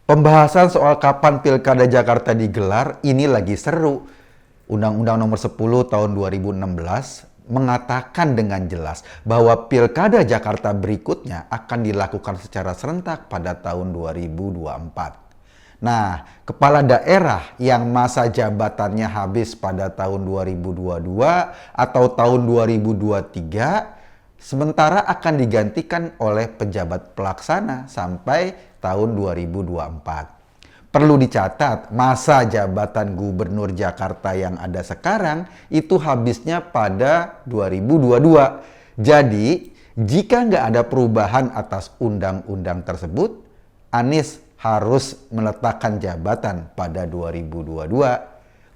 Pembahasan soal kapan Pilkada Jakarta digelar ini lagi seru. Undang-Undang Nomor 10 Tahun 2016 mengatakan dengan jelas bahwa Pilkada Jakarta berikutnya akan dilakukan secara serentak pada tahun 2024. Nah, kepala daerah yang masa jabatannya habis pada tahun 2022 atau tahun 2023 sementara akan digantikan oleh pejabat pelaksana sampai tahun 2024. Perlu dicatat, masa jabatan Gubernur Jakarta yang ada sekarang itu habisnya pada 2022. Jadi, jika nggak ada perubahan atas undang-undang tersebut, Anies harus meletakkan jabatan pada 2022,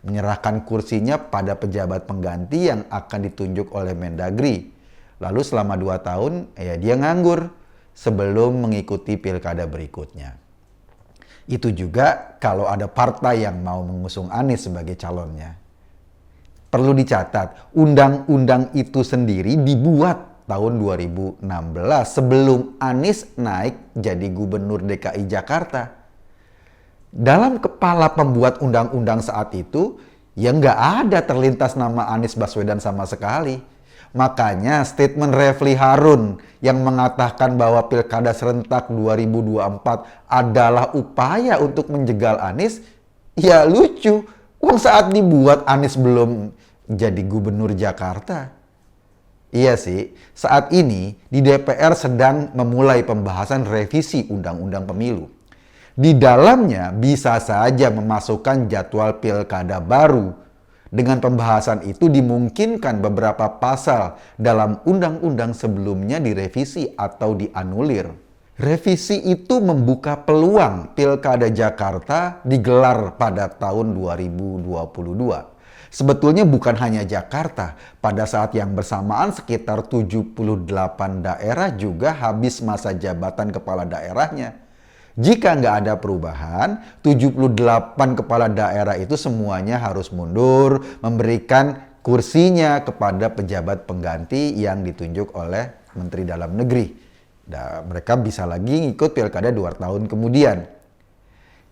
menyerahkan kursinya pada pejabat pengganti yang akan ditunjuk oleh Mendagri. Lalu selama 2 tahun, dia nganggur sebelum mengikuti pilkada berikutnya. Itu juga kalau ada partai yang mau mengusung Anies sebagai calonnya. Perlu dicatat, undang-undang itu sendiri dibuat tahun 2016 sebelum Anies naik jadi Gubernur DKI Jakarta. Dalam kepala pembuat undang-undang saat itu, ya nggak ada terlintas nama Anies Baswedan sama sekali. Makanya statement Refli Harun yang mengatakan bahwa Pilkada serentak 2024 adalah upaya untuk menjegal Anies, ya lucu. Wong saat dibuat Anies belum jadi Gubernur Jakarta. Iya sih, saat ini di DPR sedang memulai pembahasan revisi Undang-Undang Pemilu. Di dalamnya bisa saja memasukkan jadwal pilkada baru. Dengan pembahasan itu dimungkinkan beberapa pasal dalam undang-undang sebelumnya direvisi atau dianulir. Revisi itu membuka peluang Pilkada Jakarta digelar pada tahun 2022. Sebetulnya bukan hanya Jakarta, pada saat yang bersamaan sekitar 78 daerah juga habis masa jabatan kepala daerahnya. Jika nggak ada perubahan, 78 kepala daerah itu semuanya harus mundur, memberikan kursinya kepada pejabat pengganti yang ditunjuk oleh Menteri Dalam Negeri. Dan mereka bisa lagi ngikut pilkada 2 tahun kemudian.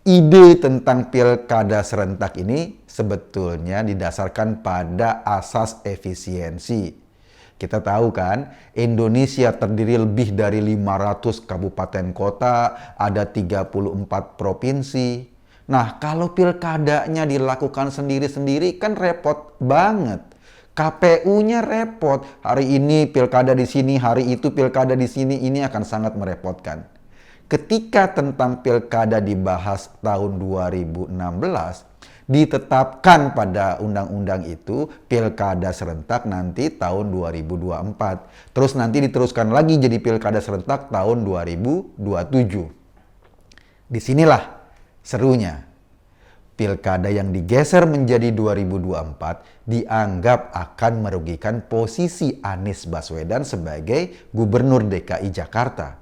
Ide tentang pilkada serentak ini sebetulnya didasarkan pada asas efisiensi. Kita tahu kan, Indonesia terdiri lebih dari 500 kabupaten kota, ada 34 provinsi. Nah, kalau pilkadanya dilakukan sendiri-sendiri kan repot banget. KPU-nya repot. Hari ini pilkada di sini, hari itu pilkada di sini, ini akan sangat merepotkan. Ketika tentang pilkada dibahas tahun 2016, ditetapkan pada undang-undang itu pilkada serentak nanti tahun 2024. Terus nanti diteruskan lagi jadi pilkada serentak tahun 2027. Disinilah serunya. Pilkada yang digeser menjadi 2024 dianggap akan merugikan posisi Anies Baswedan sebagai Gubernur DKI Jakarta.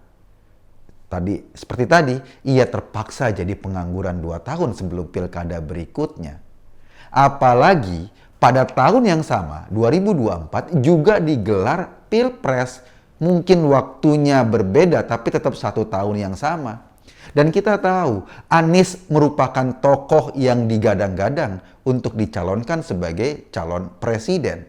Seperti tadi, ia terpaksa jadi pengangguran 2 tahun sebelum pilkada berikutnya. Apalagi pada tahun yang sama, 2024 juga digelar Pilpres. Mungkin waktunya berbeda, tapi tetap 1 tahun yang sama. Dan kita tahu, Anies merupakan tokoh yang digadang-gadang untuk dicalonkan sebagai calon presiden.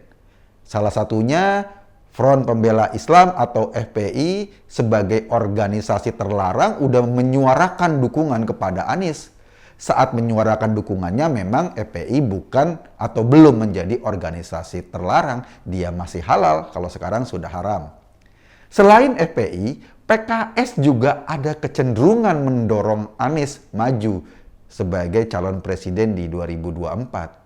Salah satunya Front Pembela Islam atau FPI sebagai organisasi terlarang udah menyuarakan dukungan kepada Anies. Saat menyuarakan dukungannya memang FPI bukan atau belum menjadi organisasi terlarang. Dia masih halal, kalau sekarang sudah haram. Selain FPI, PKS juga ada kecenderungan mendorong Anies maju sebagai calon presiden di 2024.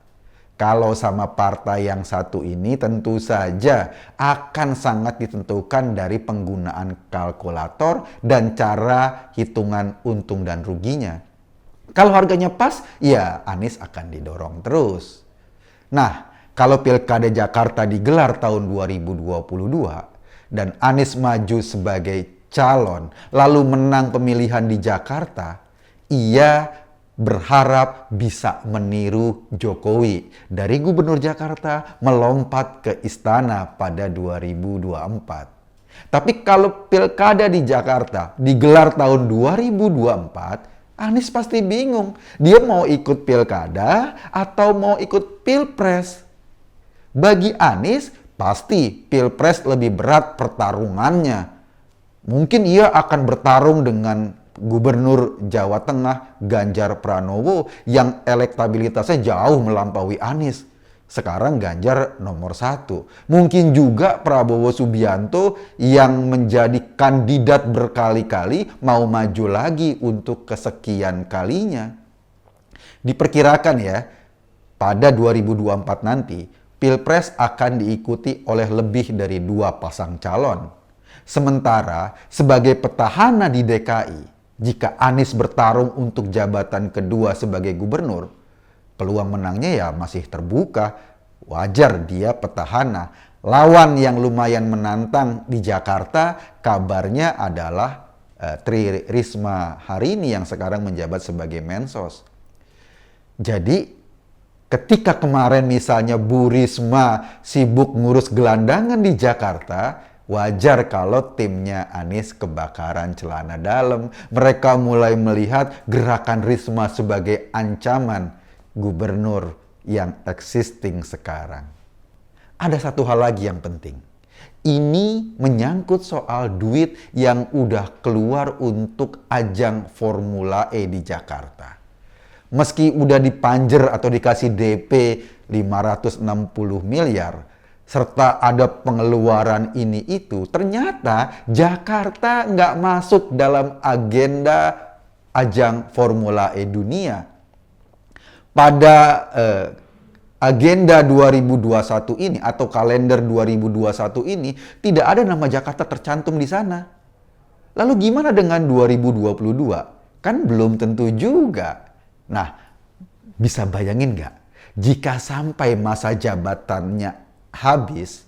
Kalau sama partai yang satu ini tentu saja akan sangat ditentukan dari penggunaan kalkulator dan cara hitungan untung dan ruginya. Kalau harganya pas, ya Anies akan didorong terus. Nah, kalau Pilkada Jakarta digelar tahun 2022 dan Anies maju sebagai calon lalu menang pemilihan di Jakarta, ia berharap bisa meniru Jokowi dari Gubernur Jakarta melompat ke istana pada 2024. Tapi kalau pilkada di Jakarta digelar tahun 2024, Anies pasti bingung. Dia mau ikut pilkada atau mau ikut pilpres. Bagi Anies, pasti pilpres lebih berat pertarungannya. Mungkin ia akan bertarung dengan Gubernur Jawa Tengah Ganjar Pranowo yang elektabilitasnya jauh melampaui Anies. Sekarang Ganjar nomor 1. Mungkin juga Prabowo Subianto yang menjadi kandidat berkali-kali mau maju lagi untuk kesekian kalinya. Diperkirakan ya, pada 2024 nanti, Pilpres akan diikuti oleh lebih dari 2 pasang calon. Sementara sebagai petahana di DKI, jika Anies bertarung untuk jabatan kedua sebagai gubernur, peluang menangnya ya masih terbuka. Wajar dia petahana. Lawan yang lumayan menantang di Jakarta kabarnya adalah Tri Risma hari ini yang sekarang menjabat sebagai Mensos. Jadi ketika kemarin misalnya Bu Risma sibuk ngurus gelandangan di Jakarta, wajar kalau timnya Anies kebakaran celana dalam. Mereka mulai melihat gerakan Risma sebagai ancaman gubernur yang existing sekarang. Ada satu hal lagi yang penting. Ini menyangkut soal duit yang udah keluar untuk ajang Formula E di Jakarta. Meski udah dipanjer atau dikasih DP 560 miliar, serta ada pengeluaran ini itu, ternyata Jakarta nggak masuk dalam agenda ajang Formula E dunia. Pada agenda 2021 ini atau kalender 2021 ini tidak ada nama Jakarta tercantum di sana. Lalu gimana dengan 2022? Kan belum tentu juga. Nah, bisa bayangin nggak? Jika sampai masa jabatannya habis,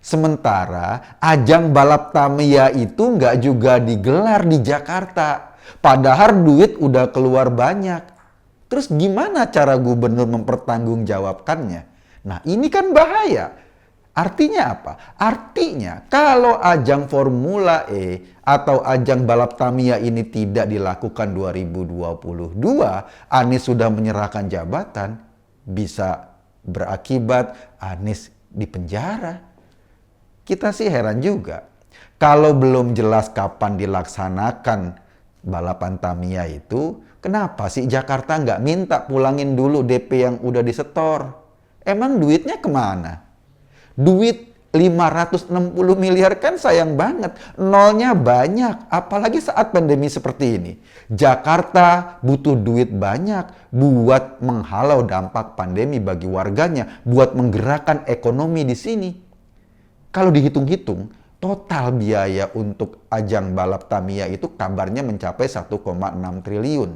sementara ajang balap Tamiya itu nggak juga digelar di Jakarta. Padahal duit udah keluar banyak. Terus gimana cara gubernur mempertanggungjawabkannya? Nah, ini kan bahaya. Artinya apa? Artinya kalau ajang Formula E atau ajang balap Tamiya ini tidak dilakukan 2022, Anies sudah menyerahkan jabatan, bisa berakibat Anies dipenjara. Kita sih heran juga. Kalau belum jelas kapan dilaksanakan balapan Tamiya itu, kenapa sih Jakarta nggak minta pulangin dulu DP yang udah disetor? Emang duitnya kemana? Duit 560 miliar kan sayang banget. Nolnya banyak, apalagi saat pandemi seperti ini. Jakarta butuh duit banyak buat menghalau dampak pandemi bagi warganya, buat menggerakkan ekonomi di sini. Kalau dihitung-hitung, total biaya untuk ajang balap Tamiya itu kabarnya mencapai 1,6 triliun.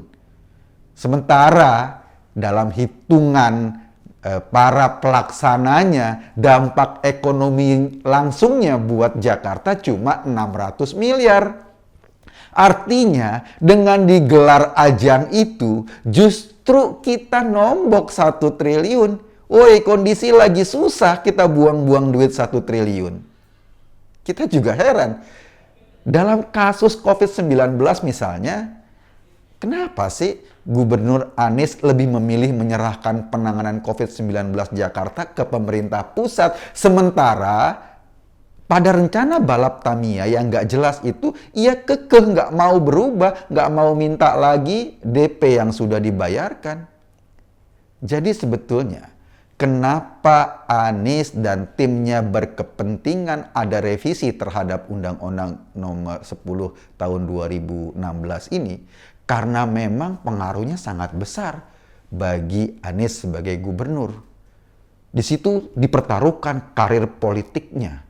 Sementara dalam hitungan para pelaksananya, dampak ekonomi langsungnya buat Jakarta cuma 600 miliar. Artinya dengan digelar ajang itu justru kita nombok 1 triliun. Woi, kondisi lagi susah kita buang-buang duit 1 triliun. Kita juga heran. Dalam kasus COVID-19 misalnya, kenapa sih Gubernur Anies lebih memilih menyerahkan penanganan COVID-19 Jakarta ke pemerintah pusat, sementara pada rencana balap Tamiya yang nggak jelas itu, ia kekeh nggak mau berubah, nggak mau minta lagi DP yang sudah dibayarkan. Jadi sebetulnya, kenapa Anies dan timnya berkepentingan ada revisi terhadap Undang-Undang Nomor 10 Tahun 2016 ini? Karena memang pengaruhnya sangat besar bagi Anies sebagai gubernur. Di situ dipertaruhkan karir politiknya.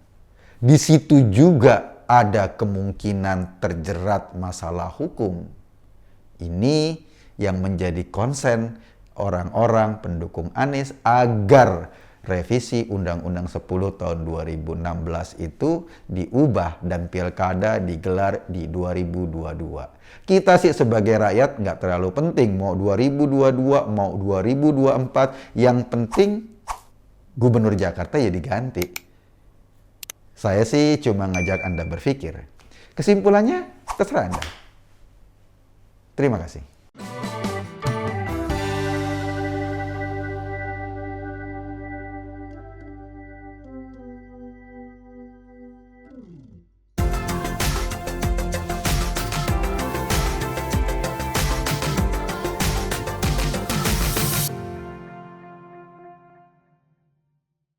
Di situ juga ada kemungkinan terjerat masalah hukum. Ini yang menjadi konsen orang-orang pendukung Anies agar revisi Undang-Undang 10 tahun 2016 itu diubah dan pilkada digelar di 2022. Kita sih sebagai rakyat nggak terlalu penting mau 2022 mau 2024, yang penting Gubernur Jakarta ya diganti. Saya sih cuma ngajak Anda berpikir. Kesimpulannya terserah Anda. Terima kasih.